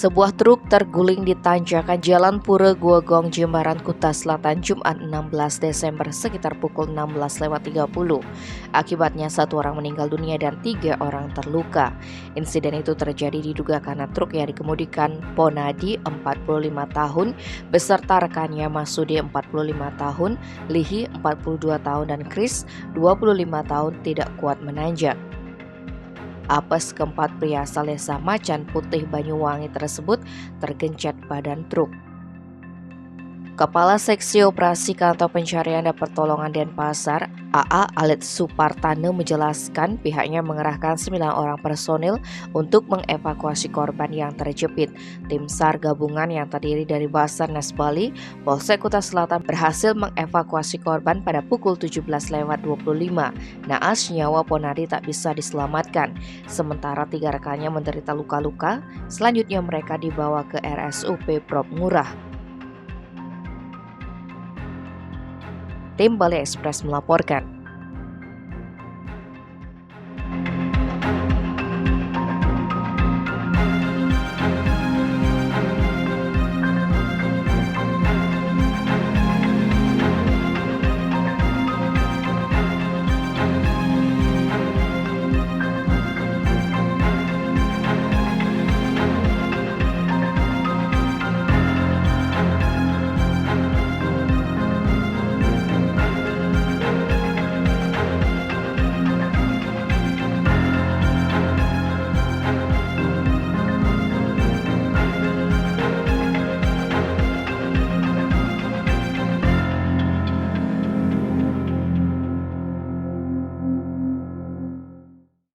Sebuah truk terguling di tanjakan Jalan Pura Guogong, Jimbaran, Kuta Selatan, Jumat 16 Desember sekitar pukul 16.30. Akibatnya satu orang meninggal dunia dan 3 orang terluka. Insiden itu terjadi diduga karena truk yang dikemudikan Ponadi 45 tahun beserta rekannya Masudi 45 tahun, Lihi 42 tahun dan Kris 25 tahun tidak kuat menanjak. Apes keempat pria asal desa Macan Putih, Banyuwangi tersebut tergencet badan truk. Kepala Seksi Operasi Kantor Pencarian dan Pertolongan Denpasar, AA Alit Supartane menjelaskan pihaknya mengerahkan 9 orang personil untuk mengevakuasi korban yang terjepit. Tim SAR gabungan yang terdiri dari Basarnas Bali, Polsek Kuta Selatan berhasil mengevakuasi korban pada pukul 17.25. Naas nyawa Ponadi tak bisa diselamatkan, sementara 3 rekannya menderita luka-luka. Selanjutnya mereka dibawa ke RSUP Prop Ngurah. Tim Bali Express melaporkan.